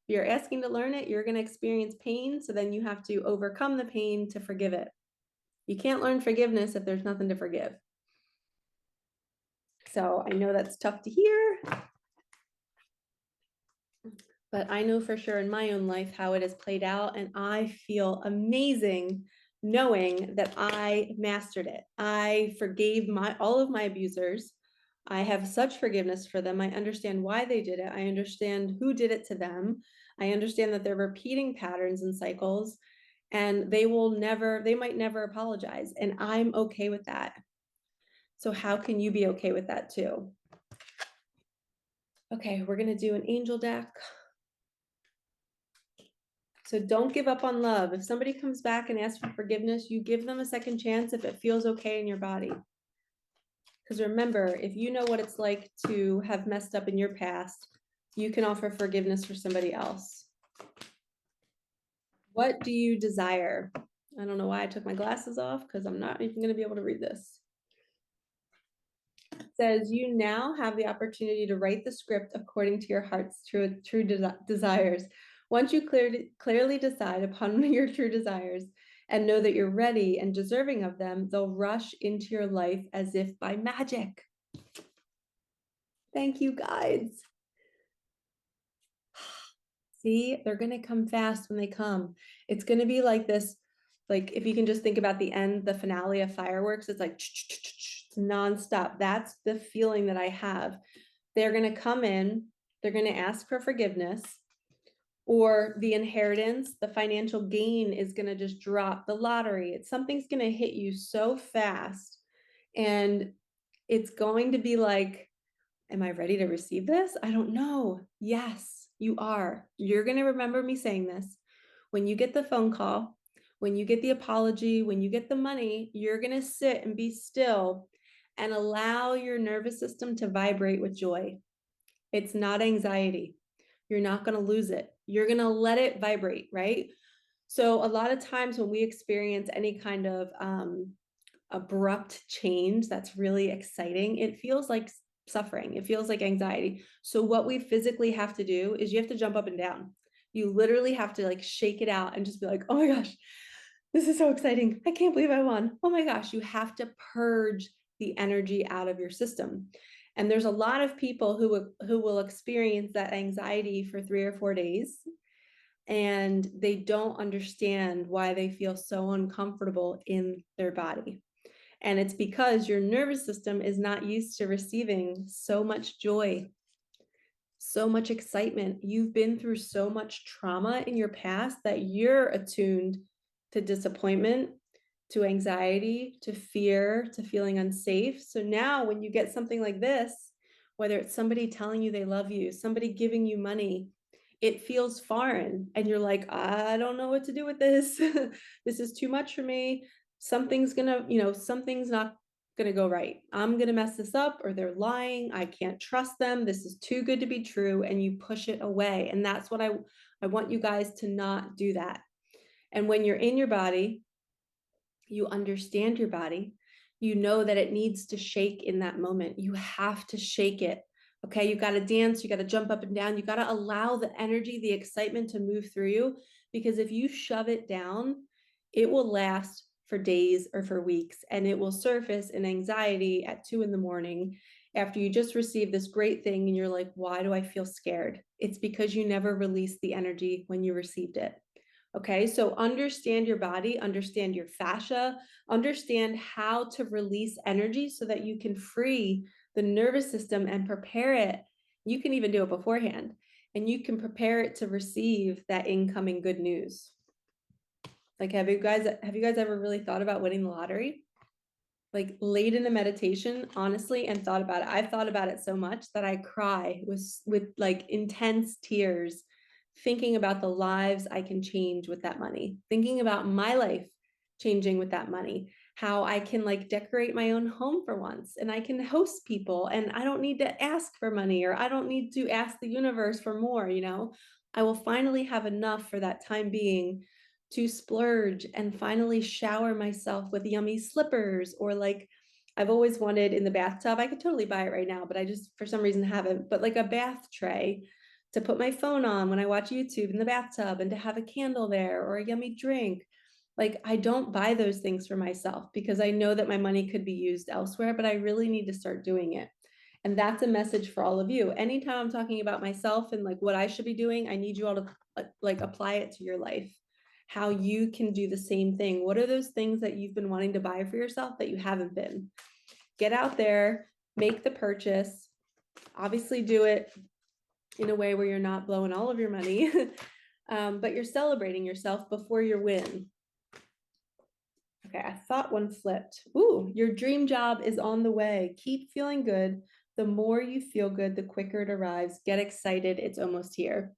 you're asking to learn it, you're going to experience pain. So then you have to overcome the pain to forgive it. You can't learn forgiveness if there's nothing to forgive. So I know that's tough to hear, but I know for sure in my own life how it has played out. And I feel amazing knowing that I mastered it. I forgave all of my abusers. I have such forgiveness for them. I understand why they did it. I understand who did it to them. I understand that they're repeating patterns and cycles, and they might never apologize. And I'm okay with that. So how can you be okay with that too? Okay, we're gonna do an angel deck. So don't give up on love. If somebody comes back and asks for forgiveness, you give them a second chance if it feels okay in your body. Because remember, if you know what it's like to have messed up in your past, you can offer forgiveness for somebody else. What do you desire? I don't know why I took my glasses off because I'm not even going to be able to read this. It says you now have the opportunity to write the script according to your heart's true desires. Once you clearly decide upon your true desires and know that you're ready and deserving of them, they'll rush into your life as if by magic. Thank you, guides. See, they're going to come fast when they come. It's going to be like this. Like if you can just think about the end, the finale of fireworks, it's like it's nonstop. That's the feeling that I have. They're going to come in, they're going to ask for forgiveness, or the inheritance, the financial gain is going to just drop, the lottery. It's something's going to hit you so fast. And it's going to be like, am I ready to receive this? I don't know. Yes, you are. You're going to remember me saying this. When you get the phone call, when you get the apology, when you get the money, you're going to sit and be still and allow your nervous system to vibrate with joy. It's not anxiety. You're not going to lose it. You're going to let it vibrate, right? So a lot of times when we experience any kind of abrupt change that's really exciting, it feels like suffering. It feels like anxiety. So what we physically have to do is you have to jump up and down. You literally have to like shake it out and just be like, oh my gosh, this is so exciting. I can't believe I won. Oh my gosh, you have to purge the energy out of your system. And there's a lot of people who will experience that anxiety for 3 or 4 days, and they don't understand why they feel so uncomfortable in their body. And it's because your nervous system is not used to receiving so much joy, so much excitement. You've been through so much trauma in your past that you're attuned to disappointment, to anxiety, to fear, to feeling unsafe. So now when you get something like this, whether it's somebody telling you they love you, somebody giving you money, it feels foreign and you're like, I don't know what to do with this. This is too much for me. Something's not gonna go right. I'm gonna mess this up, or they're lying. I can't trust them. This is too good to be true. And you push it away. And that's what I want you guys to not do that. And when you're in your body, you understand your body, you know that it needs to shake in that moment. You have to shake it. Okay, you got to dance, you got to jump up and down, you got to allow the energy, the excitement to move through you, because if you shove it down, it will last for days or for weeks, and it will surface in anxiety at 2 a.m. after you just received this great thing and you're like, why do I feel scared? It's because you never released the energy when you received it. Okay, so understand your body, understand your fascia, understand how to release energy so that you can free the nervous system and prepare it. You can even do it beforehand, and you can prepare it to receive that incoming good news. Like, have you guys ever really thought about winning the lottery? Like laid in a meditation, honestly, and thought about it. I've thought about it so much that I cry with like intense tears, thinking about the lives I can change with that money, thinking about my life changing with that money, how I can like decorate my own home for once, and I can host people, and I don't need to ask for money, or I don't need to ask the universe for more, I will finally have enough for that time being to splurge and finally shower myself with yummy slippers, or like I've always wanted in the bathtub. I could totally buy it right now, but I just for some reason haven't, but like a bath tray to put my phone on when I watch YouTube in the bathtub, and to have a candle there or a yummy drink. Like I don't buy those things for myself because I know that my money could be used elsewhere, but I really need to start doing it. And that's a message for all of you. Anytime I'm talking about myself and like what I should be doing, I need you all to like apply it to your life, how you can do the same thing. What are those things that you've been wanting to buy for yourself that you haven't been? Get out there, make the purchase, obviously do it in a way where you're not blowing all of your money, but you're celebrating yourself before your win. Okay, I thought one flipped. Ooh, your dream job is on the way. Keep feeling good. The more you feel good, the quicker it arrives. Get excited. It's almost here.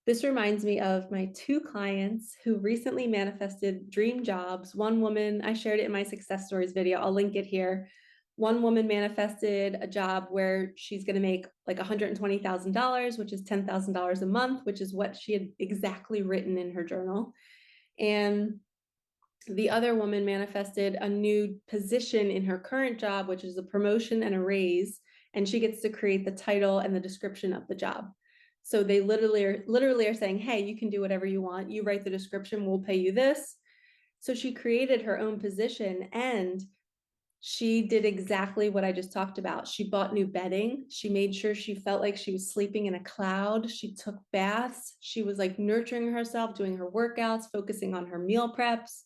This reminds me of my 2 clients who recently manifested dream jobs. One woman, I shared it in my success stories video. I'll link it here. One woman manifested a job where she's going to make like $120,000, which is $10,000 a month, which is what she had exactly written in her journal. And the other woman manifested a new position in her current job, which is a promotion and a raise, and she gets to create the title and the description of the job. So they literally are saying, hey, you can do whatever you want. You write the description, we'll pay you this. So she created her own position, and she did exactly what I just talked about. She bought new bedding. She made sure she felt like she was sleeping in a cloud. She took baths. She was like nurturing herself, doing her workouts, focusing on her meal preps.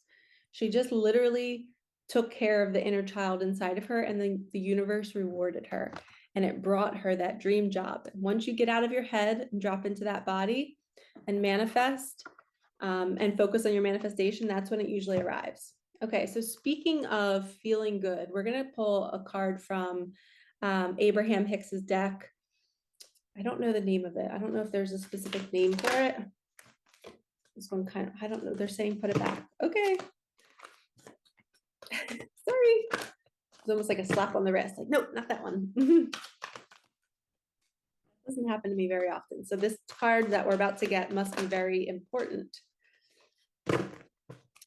She just literally took care of the inner child inside of her, and then the universe rewarded her, and it brought her that dream job. Once you get out of your head and drop into that body and manifest, and focus on your manifestation, that's when it usually arrives. Okay, so speaking of feeling good, we're going to pull a card from Abraham Hicks's deck. I don't know the name of it. I don't know if there's a specific name for it. This one kind of, I don't know. They're saying put it back. Okay. Sorry. It's almost like a slap on the wrist. Like, nope, not that one. Doesn't happen to me very often. So this card that we're about to get must be very important.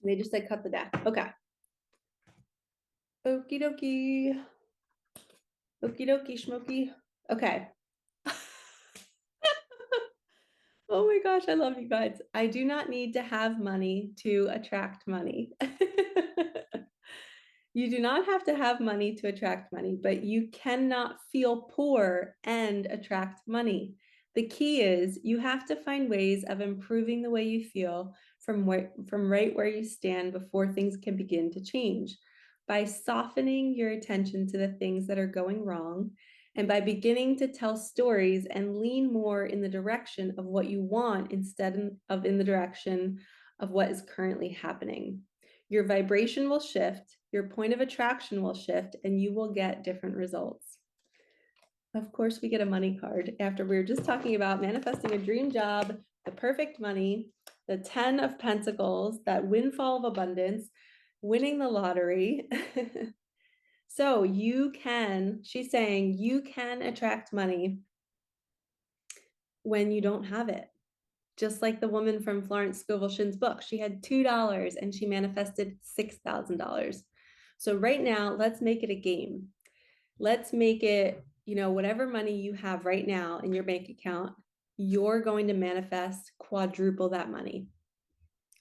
They just said cut the deck. Okay. Okie dokie. Okie dokie, schmoky. Okay. Oh my gosh, I love you guys. I do not need to have money to attract money. You do not have to have money to attract money, but you cannot feel poor and attract money. The key is you have to find ways of improving the way you feel from right where you stand before things can begin to change. By softening your attention to the things that are going wrong, and by beginning to tell stories and lean more in the direction of what you want instead of in the direction of what is currently happening. Your vibration will shift, your point of attraction will shift, and you will get different results. Of course, we get a money card after we were just talking about manifesting a dream job, the perfect money, the 10 of Pentacles, that windfall of abundance, winning the lottery. So you can, she's saying you can attract money when you don't have it. Just like the woman from Florence Scovel Shinn's book, she had $2 and she manifested $6,000. So right now, let's make it a game. Let's make it, whatever money you have right now in your bank account, you're going to manifest quadruple that money.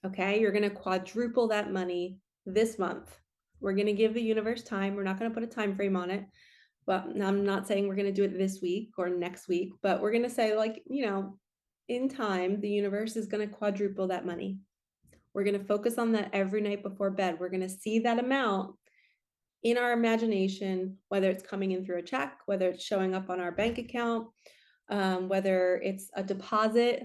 Okay, you're going to quadruple that money this month. We're going to give the universe time. We're not going to put a time frame on it. But I'm not saying we're going to do it this week or next week, but we're going to say, like, in time, the universe is going to quadruple that money. We're going to focus on that every night before bed. We're going to see that amount in our imagination, whether it's coming in through a check, whether it's showing up on our bank account, whether it's a deposit.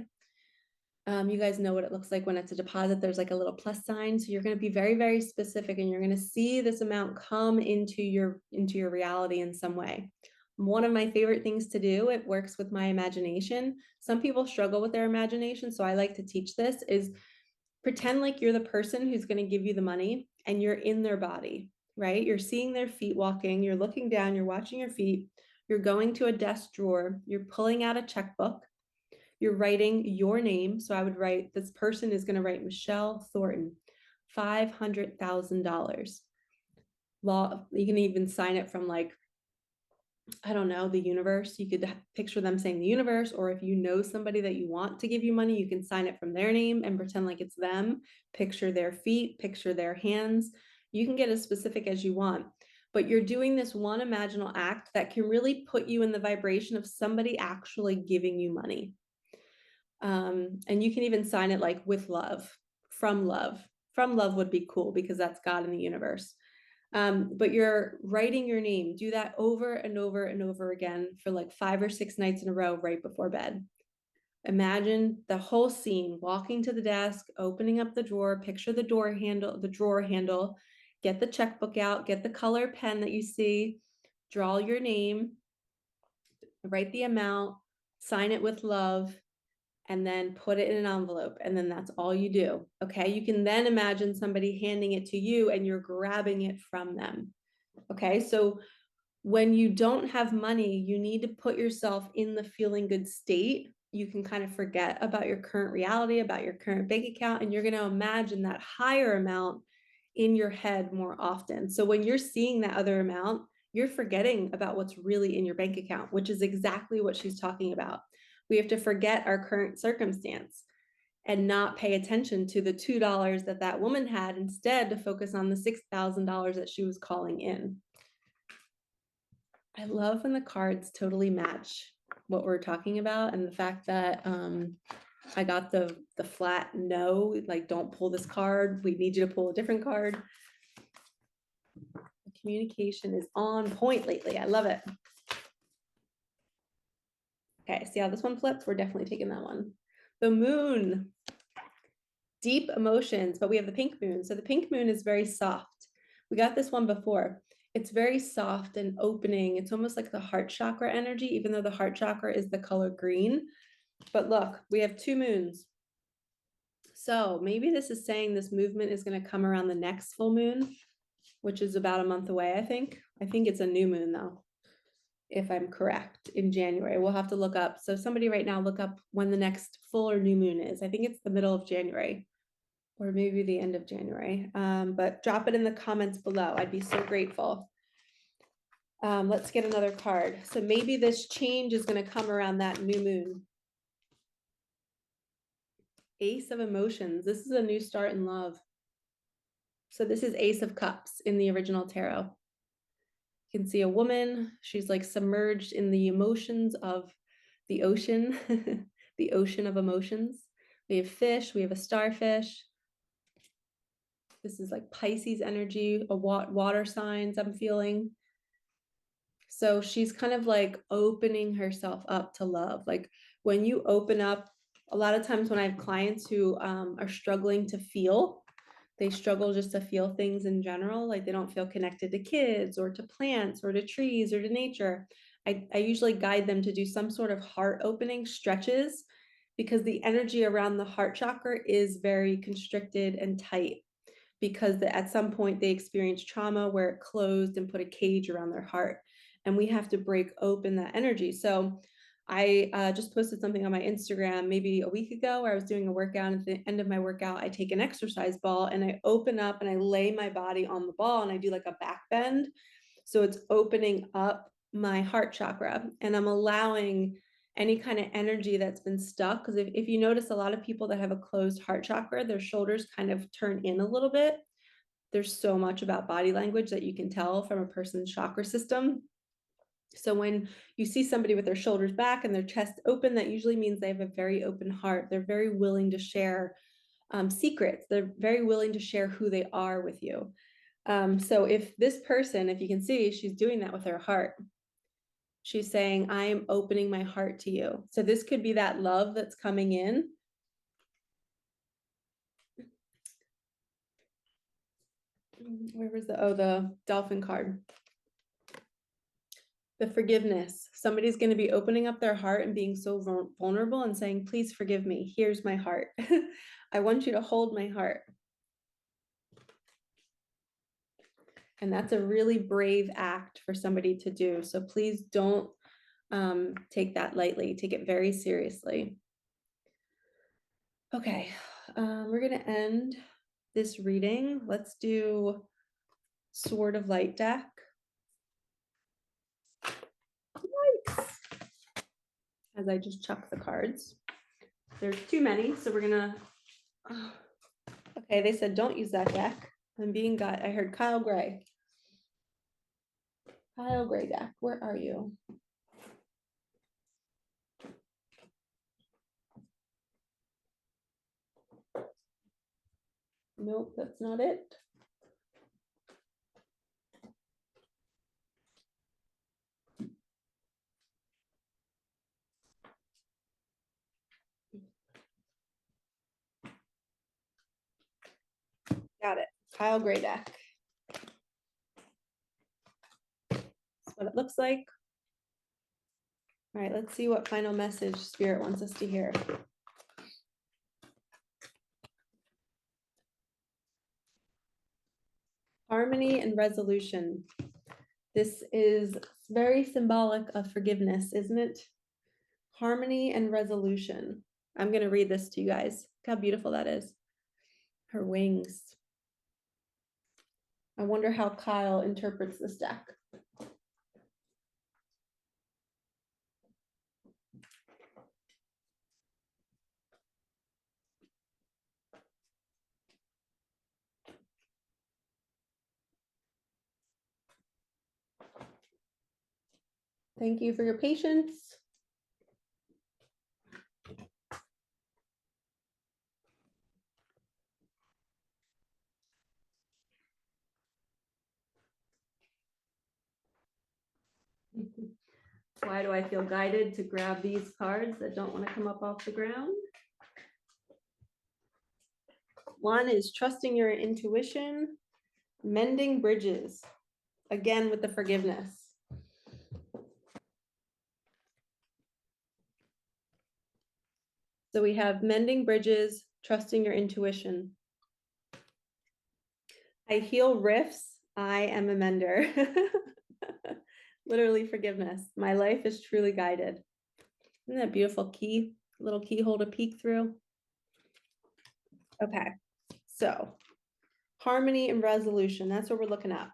You guys know what it looks like when it's a deposit. There's like a little plus sign. So you're going to be very, very specific, and you're going to see this amount come into your reality in some way. One of my favorite things to do, it works with my imagination. Some people struggle with their imagination, so I like to teach this, is pretend like you're the person who's going to give you the money and you're in their body, right? You're seeing their feet walking, you're looking down, you're watching your feet, you're going to a desk drawer, you're pulling out a checkbook, you're writing your name. So I would write, this person is going to write Michelle Thornton, $500,000. You can even sign it from, like, I don't know, the universe. You could picture them saying the universe, or if you know somebody that you want to give you money, you can sign it from their name and pretend like it's them. Picture their feet, picture their hands. You can get as specific as you want, but you're doing this one imaginal act that can really put you in the vibration of somebody actually giving you money. And you can even sign it like with love, from love. From love would be cool because that's God in the universe. But you're writing your name. Do that over and over and over again for like 5 or 6 nights in a row right before bed. Imagine the whole scene, walking to the desk, opening up the drawer, picture the drawer handle, get the checkbook out, get the color pen that you see, draw your name, write the amount, sign it with love, and then put it in an envelope. And then that's all you do. Okay. You can then imagine somebody handing it to you and you're grabbing it from them. Okay. So when you don't have money, you need to put yourself in the feeling good state. You can kind of forget about your current reality, about your current bank account, and you're going to imagine that higher amount in your head more often. So when you're seeing that other amount, you're forgetting about what's really in your bank account, which is exactly what she's talking about. We have to forget our current circumstance and not pay attention to the $2 that that woman had, instead to focus on the $6,000 that she was calling in. I love when the cards totally match what we're talking about, and the fact that I got the flat no, like don't pull this card. We need you to pull a different card. The communication is on point lately. I love it. Okay, see how this one flips? We're definitely taking that one. The moon, deep emotions, but we have the pink moon. So the pink moon is very soft. We got this one before. It's very soft and opening. It's almost like the heart chakra energy, even though the heart chakra is the color green. But look, we have two moons. So maybe this is saying this movement is going to come around the next full moon, which is about a month away, I think. I think it's a new moon, though, if I'm correct, in January. We'll have to look up. So somebody right now look up when the next full or new moon is. I think it's the middle of January, or maybe the end of January. But drop it in the comments below. I'd be so grateful. Let's get another card. So maybe this change is going to come around that new moon. Ace of Emotions. This is a new start in love. So this is Ace of Cups in the original tarot. You can see a woman. She's like submerged in the emotions of the ocean, the ocean of emotions. We have fish. We have a starfish. This is like Pisces energy, a water signs I'm feeling. So she's kind of like opening herself up to love. Like when you open up, a lot of times when I have clients who are struggling to feel, they struggle just to feel things in general. Like they don't feel connected to kids or to plants or to trees or to nature. I usually guide them to do some sort of heart opening stretches, because the energy around the heart chakra is very constricted and tight, because at some point they experienced trauma where it closed and put a cage around their heart. And we have to break open that energy. So I just posted something on my Instagram maybe a week ago where I was doing a workout. At the end of my workout, I take an exercise ball and I open up and I lay my body on the ball and I do like a back bend. So it's opening up my heart chakra, and I'm allowing any kind of energy that's been stuck. Because if you notice, a lot of people that have a closed heart chakra, their shoulders kind of turn in a little bit. There's so much about body language that you can tell from a person's chakra system. So when you see somebody with their shoulders back and their chest open, that usually means they have a very open heart. They're very willing to share secrets. They're very willing to share who they are with you. So if this person, if you can see, she's doing that with her heart. She's saying, I am opening my heart to you. So this could be that love that's coming in. Where was the dolphin card? The forgiveness. Somebody's going to be opening up their heart and being so vulnerable and saying, please forgive me. Here's my heart. I want you to hold my heart. And that's a really brave act for somebody to do. So please don't take that lightly. Take it very seriously. Okay, we're going to end this reading. Let's do Sword of Light deck. Yikes. As I just chuck the cards. There's too many, so we're gonna. Okay, they said don't use that deck. I'm being got. I heard Kyle Gray. Kyle Gray deck, where are you? Nope, that's not it. Got it. Kyle Gray deck. That's what it looks like. All right, let's see what final message Spirit wants us to hear. Harmony and resolution. This is very symbolic of forgiveness, isn't it? Harmony and resolution. I'm going to read this to you guys. Look how beautiful that is. Her wings. I wonder how Kyle interprets this deck. Thank you for your patience. Why do I feel guided to grab these cards that don't want to come up off the ground? One is trusting your intuition, mending bridges, again with the forgiveness. So we have mending bridges, trusting your intuition. I heal rifts. I am a mender. Literally forgiveness. My life is truly guided. Isn't that beautiful key? Little keyhole to peek through. Okay, so harmony and resolution. That's what we're looking at.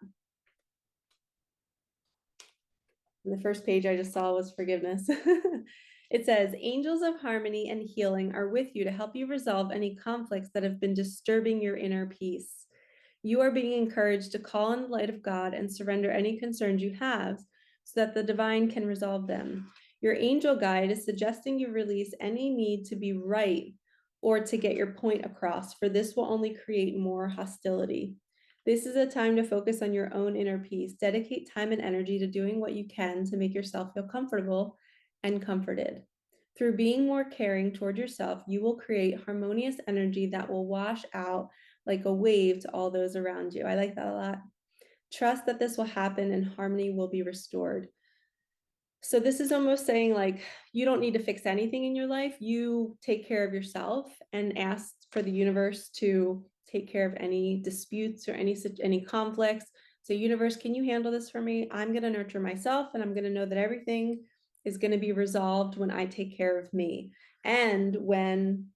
And the first page I just saw was forgiveness. It says, angels of harmony and healing are with you to help you resolve any conflicts that have been disturbing your inner peace. You are being encouraged to call on the light of God and surrender any concerns you have so that the divine can resolve them. Your angel guide is suggesting you release any need to be right or to get your point across, for this will only create more hostility. This is a time to focus on your own inner peace. Dedicate time and energy to doing what you can to make yourself feel comfortable and comforted. Through being more caring toward yourself, you will create harmonious energy that will wash out like a wave to all those around you. I like that a lot. Trust that this will happen and harmony will be restored. So this is almost saying like, you don't need to fix anything in your life. You take care of yourself and ask for the universe to take care of any disputes or any conflicts. So universe, can you handle this for me? I'm going to nurture myself and I'm going to know that everything is going to be resolved when I take care of me and when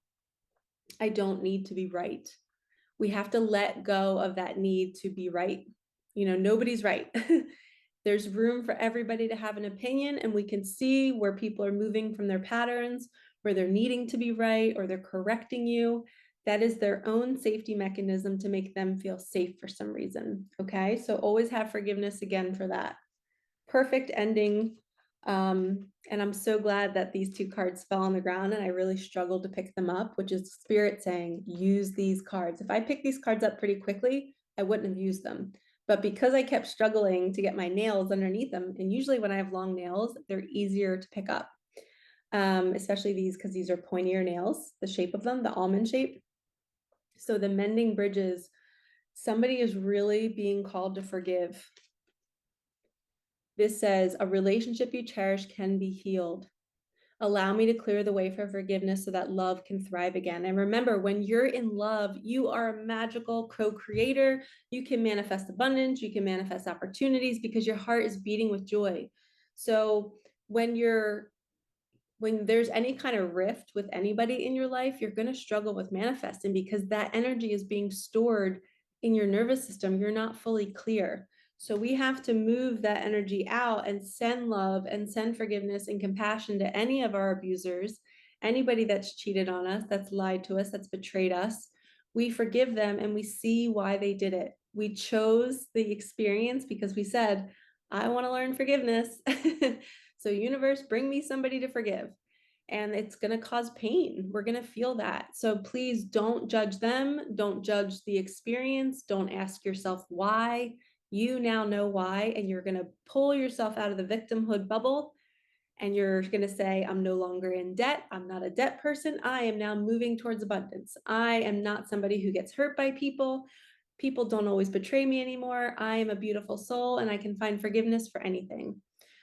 I don't need to be right. We have to let go of that need to be right. You know, nobody's right. There's room for everybody to have an opinion, and we can see where people are moving from their patterns, where they're needing to be right or they're correcting you. That is their own safety mechanism to make them feel safe for some reason. Okay, so always have forgiveness again for that. Perfect ending. And I'm so glad that these two cards fell on the ground and I really struggled to pick them up, which is spirit saying, use these cards. If I picked these cards up pretty quickly, I wouldn't have used them. But because I kept struggling to get my nails underneath them, and usually when I have long nails, they're easier to pick up, especially these, because these are pointier nails, the shape of them, the almond shape. So the mending bridges, somebody is really being called to forgive. This says, a relationship you cherish can be healed. Allow me to clear the way for forgiveness so that love can thrive again. And remember, when you're in love, you are a magical co-creator. You can manifest abundance, you can manifest opportunities because your heart is beating with joy. So when there's any kind of rift with anybody in your life, you're going to struggle with manifesting because that energy is being stored in your nervous system. You're not fully clear. So we have to move that energy out and send love and send forgiveness and compassion to any of our abusers, anybody that's cheated on us, that's lied to us, that's betrayed us. We forgive them and we see why they did it. We chose the experience because we said, I want to learn forgiveness. So universe, bring me somebody to forgive. And it's going to cause pain. We're going to feel that. So please don't judge them. Don't judge the experience. Don't ask yourself why. You now know why, and you're going to pull yourself out of the victimhood bubble. And you're going to say, I'm no longer in debt. I'm not a debt person. I am now moving towards abundance. I am not somebody who gets hurt by people. People don't always betray me anymore. I am a beautiful soul and I can find forgiveness for anything.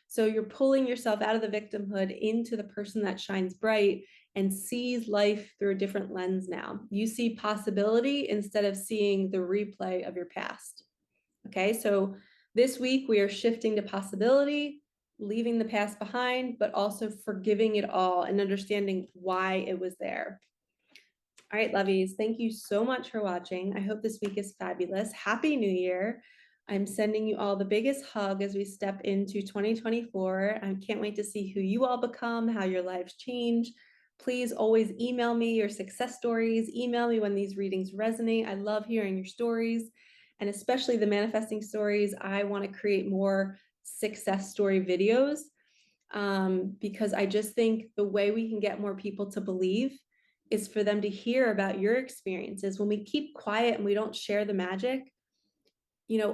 So you're pulling yourself out of the victimhood into the person that shines bright and sees life through a different lens now. You see possibility instead of seeing the replay of your past. Okay, so This week, we are shifting to possibility, leaving the past behind, but also forgiving it all and understanding why it was there. All right, lovies, thank you so much for watching. I hope this week is fabulous. Happy New Year. I'm sending you all the biggest hug as we step into 2024. I can't wait to see who you all become, how your lives change. Please always email me your success stories. Email me when these readings resonate. I love hearing your stories, and especially the manifesting stories. I want to create more success story videos because I just think the way we can get more people to believe is for them to hear about your experiences. When we keep quiet and we don't share the magic,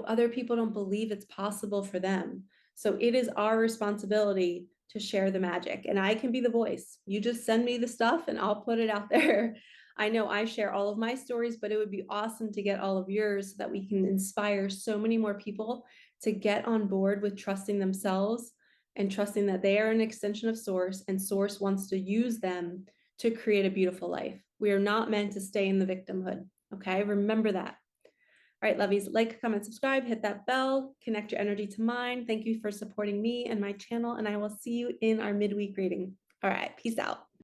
other people don't believe it's possible for them. So it is our responsibility to share the magic. And I can be the voice. You just send me the stuff and I'll put it out there. I know I share all of my stories, but it would be awesome to get all of yours so that we can inspire so many more people to get on board with trusting themselves and trusting that they are an extension of Source, and Source wants to use them to create a beautiful life. We are not meant to stay in the victimhood. Okay, remember that. All right, lovies, like, comment, subscribe, hit that bell, connect your energy to mine. Thank you for supporting me and my channel, and I will see you in our midweek reading. All right, peace out.